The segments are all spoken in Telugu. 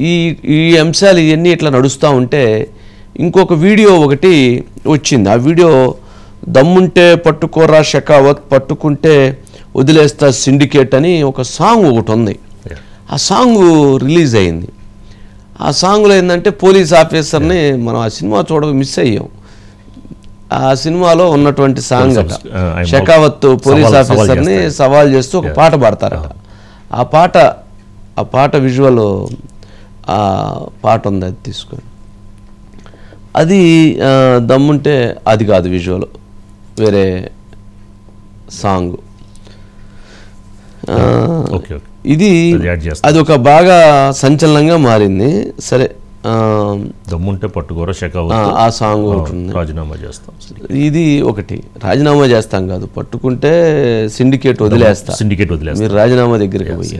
ఈ ఈ అంశాలు ఇవన్నీ ఇట్లా నడుస్తూ ఉంటే ఇంకొక వీడియో ఒకటి వచ్చింది. ఆ వీడియో దమ్ముంటే పట్టుకోరా షెకావత్, పట్టుకుంటే వదిలేస్తా సిండికేట్ అని ఒక సాంగ్ ఒకటి ఉంది. ఆ సాంగ్ రిలీజ్ అయింది. ఆ సాంగ్లో ఏంటంటే పోలీస్ ఆఫీసర్ని మనం ఆ సినిమా మిస్ అయ్యాం. ఆ సినిమాలో ఉన్నటువంటి సాంగ్ అట షెకావత్ పోలీస్ ఆఫీసర్ని సవాల్ చేస్తూ ఒక పాట పాడతారట. ఆ పాట విజువల్ ఆ పాట ఉంది, అది తీసుకొని అది దమ్ముంటే అది కాదు విజువల్, వేరే సాంగ్. ఇది అది ఒక బాగా సంచలనంగా మారింది. సరే దమ్ముంటే పట్టుకోరా షెకావత్ ఆ సాంగ్ ఒకటి ఉంది. రాజీనామా చేస్తాం, ఇది ఒకటి రాజీనామా చేస్తాం కాదు, పట్టుకుంటే సిండికేట్ వదిలేస్తా, మీరు రాజీనామా దగ్గరికి పోయి.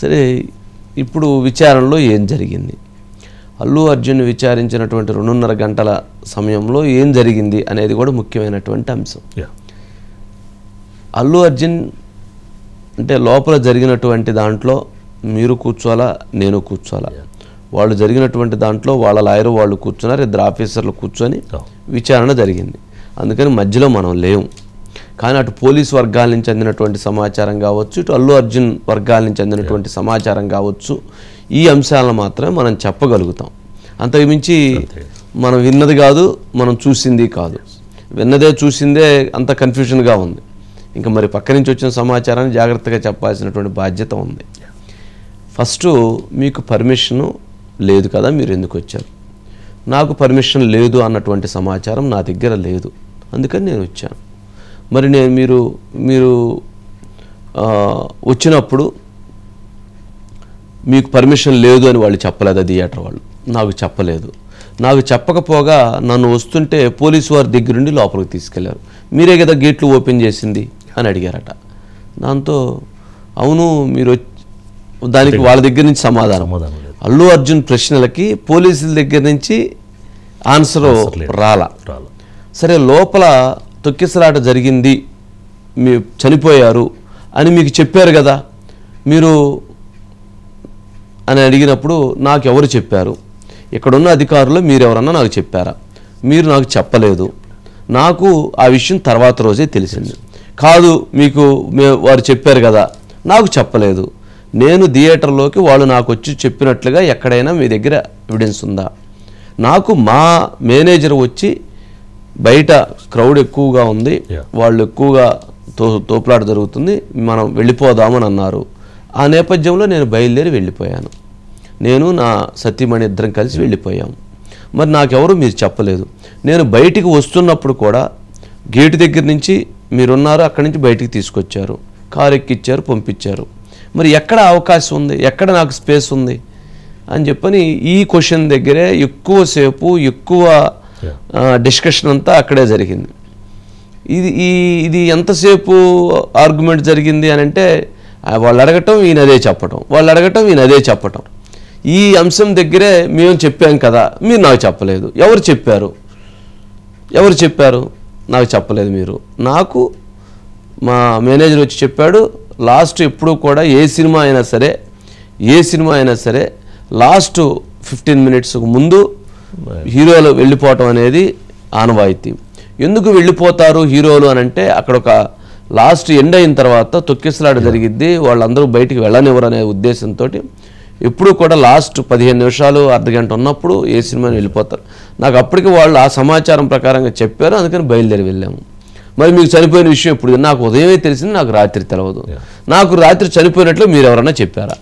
సరే ఇప్పుడు విచారణలో ఏం జరిగింది, అల్లు అర్జున్ విచారించినటువంటి 2.5 గంటల సమయంలో ఏం జరిగింది అనేది కూడా ముఖ్యమైనటువంటి అంశం. అల్లు అర్జున్ అంటే లోపల జరిగినటువంటి దాంట్లో మీరు కూర్చోవాలా, నేను కూర్చోవాలా, వాళ్ళు జరిగినటువంటి దాంట్లో వాళ్ళ లాయరు వాళ్ళు కూర్చున్నారు, 2 ఆఫీసర్లు కూర్చొని విచారణ జరిగింది. అందుకని మధ్యలో మనం లేము. కానీ అటు పోలీస్ వర్గాల నుంచి అందినటువంటి సమాచారం కావచ్చు, ఇటు అల్లు అర్జున్ వర్గాల నుంచి అందినటువంటి సమాచారం కావచ్చు, ఈ అంశాలను మాత్రమే మనం చెప్పగలుగుతాం. అంతకుమించి మనం విన్నది కాదు, మనం చూసింది కాదు. విన్నదే చూసిందే అంత కన్ఫ్యూజన్గా ఉంది. ఇంకా మరి పక్క నుంచి వచ్చిన సమాచారాన్ని జాగ్రత్తగా చెప్పాల్సినటువంటి బాధ్యత ఉంది. ఫస్ట్ మీకు పర్మిషను లేదు కదా, మీరు ఎందుకు వచ్చారు? నాకు పర్మిషన్ లేదు అన్నటువంటి సమాచారం నా దగ్గర లేదు, అందుకని నేను వచ్చాను. మరి నేను మీరు వచ్చినప్పుడు మీకు పర్మిషన్ లేదు అని వాళ్ళు చెప్పలేదు, థియేటర్ వాళ్ళు నాకు చెప్పలేదు. నాకు చెప్పకపోగా నన్ను వస్తుంటే పోలీసు వారి దగ్గర నుండి లోపలికి తీసుకెళ్లారు. మీరే కదా గేట్లు ఓపెన్ చేసింది అని అడిగారట. దాంతో అవును మీరు, దానికి వాళ్ళ దగ్గర నుంచి సమాధానం. అల్లు అర్జున్ ప్రశ్నలకి పోలీసుల దగ్గర నుంచి ఆన్సర్ రాలా. సరే లోపల తొక్కిసలాట జరిగింది, మీ చనిపోయారు అని మీకు చెప్పారు కదా మీరు అని అడిగినప్పుడు నాకు ఎవరు చెప్పారు? ఇక్కడున్న అధికారులు మీరెవరన్నా నాకు చెప్పారా? మీరు నాకు చెప్పలేదు, నాకు ఆ విషయం తర్వాత రోజే తెలిసింది. కాదు మీకు వారు చెప్పారు కదా, నాకు చెప్పలేదు. నేను థియేటర్లోకి వాళ్ళు నాకు వచ్చి చెప్పినట్లుగా ఎక్కడైనా మీ దగ్గర ఎవిడెన్స్ ఉందా? నాకు మా మేనేజర్ వచ్చి బయట క్రౌడ్ ఎక్కువగా ఉంది, వాళ్ళు ఎక్కువగా తోపులాట జరుగుతుంది, మనం వెళ్ళిపోదామని అన్నారు. ఆ నేపథ్యంలో నేను బయలుదేరి వెళ్ళిపోయాను. నేను నా సతీమణి ఇద్దరం కలిసి వెళ్ళిపోయాము. మరి నాకెవరు మీరు చెప్పలేదు. నేను బయటికి వస్తున్నప్పుడు కూడా గేటు దగ్గర నుంచి మీరున్నారు, అక్కడి నుంచి బయటికి తీసుకొచ్చారు, కారు ఎక్కిచ్చారు, పంపించారు. మరి ఎక్కడ అవకాశం ఉంది, ఎక్కడ నాకు స్పేస్ ఉంది అని చెప్పని ఈ క్వశ్చన్ దగ్గరే ఎక్కువసేపు ఎక్కువ డిస్కషన్ అంతా అక్కడే జరిగింది. ఇది ఎంతసేపు ఆర్గ్యుమెంట్ జరిగింది అని అంటే వాళ్ళు అడగటం ఈయన అదే చెప్పటం, వాళ్ళు అడగటం ఈయన అదే చెప్పటం. ఈ అంశం దగ్గరే మేము చెప్పాం కదా, మీరు నాకు చెప్పలేదు. ఎవరు చెప్పారు? నాకు చెప్పలేదు మీరు. నాకు మా మేనేజర్ వచ్చి చెప్పాడు. లాస్ట్ ఎప్పుడూ కూడా ఏ సినిమా అయినా సరే లాస్ట్ 15 minutes ముందు హీరోలు వెళ్ళిపోవటం అనేది ఆనవాయితీ. ఎందుకు వెళ్ళిపోతారు హీరోలు అని అంటే అక్కడ ఒక లాస్ట్ ఎండ్ అయిన తర్వాత తొక్కిసలాట జరిగిద్ది, వాళ్ళందరూ బయటికి వెళ్ళనివ్వరు అనే ఉద్దేశంతో ఎప్పుడు కూడా లాస్ట్ 15 నిమిషాలు అర్ధగంట ఉన్నప్పుడు ఏ సినిమాని వెళ్ళిపోతారు. నాకు అప్పటికి వాళ్ళు ఆ సమాచారం ప్రకారంగా చెప్పారు, అందుకని బయలుదేరి వెళ్ళాము. మరి మీకు చనిపోయిన విషయం ఇప్పుడు నాకు ఉదయమే తెలిసింది, నాకు రాత్రి తెలవదు. నాకు రాత్రి చనిపోయినట్లు మీరు ఎవరన్నా చెప్పారా?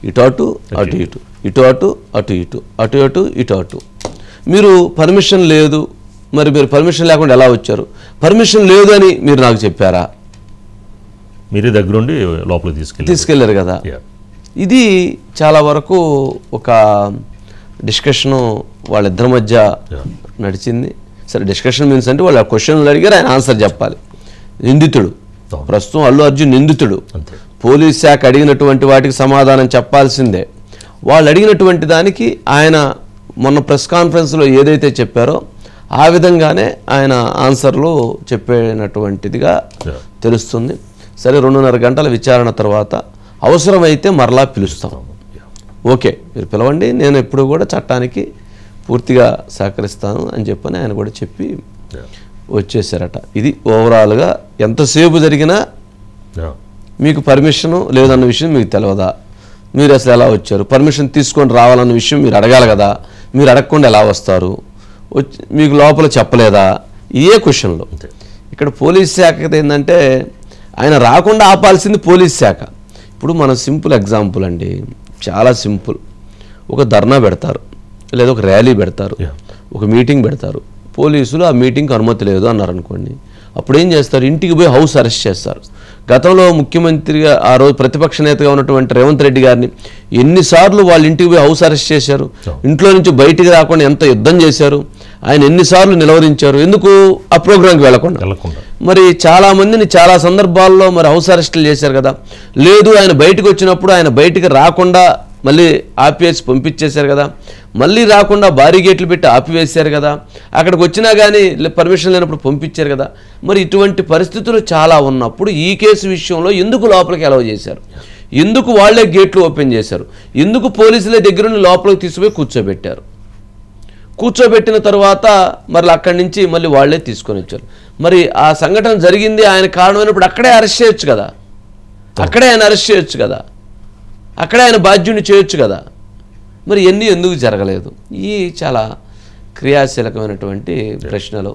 ఇటు అటు అటు ఇటు, ఇటు అటు అటు ఇటు, అటు అటు ఇటు అటు. మీరు పర్మిషన్ లేదు, మరి మీరు పర్మిషన్ లేకుండా ఎలా వచ్చారు? పర్మిషన్ లేదు అని మీరు నాకు చెప్పారా? మీరే దగ్గరుండి లోపలికి తీసుకెళ్ళారు కదా. ఇది చాలా వరకు ఒక డిస్కషను వాళ్ళిద్దరి మధ్య నడిచింది. సరే డిస్కషన్ మీన్స్ అంటే వాళ్ళు క్వశ్చన్లు అడిగారు, ఆయన ఆన్సర్ చెప్పాలి. నిందితుడు ప్రస్తుతం అల్లు అర్జున్ నిందితుడు. పోలీస్ శాఖ అడిగినటువంటి వాటికి సమాధానం చెప్పాల్సిందే. వాళ్ళు అడిగినటువంటి దానికి ఆయన మొన్న ప్రెస్ కాన్ఫరెన్స్లో ఏదైతే చెప్పారో ఆ విధంగానే ఆయన ఆన్సర్లు చెప్పేటటువంటిదిగా తెలుస్తుంది. సరే 2.5 గంటల విచారణ తర్వాత అవసరమైతే మరలా పిలుస్తాం. ఓకే మీరు పిలవండి, నేను ఎప్పుడు కూడా చట్టానికి పూర్తిగా సహకరిస్తాను అని చెప్పని ఆయన కూడా చెప్పి వచ్చేసారట. ఇది ఓవరాల్గా ఎంతసేపు జరిగినా మీకు పర్మిషను లేదన్న విషయం మీకు తెలియదా, మీరు అసలు ఎలా వచ్చారు, పర్మిషన్ తీసుకొని రావాలన్న విషయం మీరు అడగాలి కదా, మీరు అడగకుండా ఎలా వస్తారు, మీకు లోపల చెప్పలేదా, ఇదే క్వశ్చన్లు. ఇక్కడ పోలీస్ శాఖది ఏంటంటే ఆయన రాకుండా ఆపాల్సింది పోలీస్ శాఖ. ఇప్పుడు మన సింపుల్ ఎగ్జాంపుల్ అండి, చాలా సింపుల్. ఒక ధర్నా పెడతారు, లేదా ఒక ర్యాలీ పెడతారు, ఒక మీటింగ్ పెడతారు, పోలీసులు ఆ మీటింగ్కి అనుమతి లేదు అన్నారు అనుకోండి, అప్పుడు ఏం చేస్తారు, ఇంటికి పోయి హౌస్ అరెస్ట్ చేస్తారు. గతంలో ముఖ్యమంత్రిగా ఆ రోజు ప్రతిపక్ష నేతగా ఉన్నటువంటి రేవంత్ రెడ్డి గారిని ఎన్నిసార్లు వాళ్ళ ఇంటికి పోయి హౌస్ అరెస్ట్ చేశారు, ఇంట్లో నుంచి బయటికి రాకుండా ఎంత యుద్ధం చేశారు, ఆయన ఎన్నిసార్లు నిలవరించారు, ఎందుకు ఆ ప్రోగ్రాంకి వెళ్ళకుండా. మరి చాలామందిని చాలా సందర్భాల్లో మరి హౌస్ అరెస్టులు చేశారు కదా. లేదు ఆయన బయటకు వచ్చినప్పుడు ఆయన బయటికి రాకుండా మళ్ళీ ఆపివేసి పంపించేశారు కదా, మళ్ళీ రాకుండా భారీ గేట్లు పెట్టి ఆపివేశారు కదా, అక్కడికి వచ్చినా కానీ పర్మిషన్ లేనప్పుడు పంపించారు కదా. మరి ఇటువంటి పరిస్థితులు చాలా ఉన్నప్పుడు ఈ కేసు విషయంలో ఎందుకు లోపలికి అలౌ చేశారు, ఎందుకు వాళ్లే గేట్లు ఓపెన్ చేశారు, ఎందుకు పోలీసులే దగ్గరుండి లోపలికి తీసుకుపోయి కూర్చోబెట్టారు, కూర్చోబెట్టిన తర్వాత మరి అక్కడి నుంచి మళ్ళీ వాళ్లే తీసుకొని వచ్చారు. మరి ఆ సంఘటన జరిగింది ఆయన కారణమైనప్పుడు అక్కడే అరెస్ట్ చేయొచ్చు కదా, అక్కడే ఆయన అరెస్ట్ చేయొచ్చు కదా, అక్కడే ఆయన బాధ్యుని చేయొచ్చు కదా. మరి ఎన్ని ఎందుకు జరగలేదు? ఈ చాలా క్రియాశీలకమైనటువంటి ప్రశ్నలు.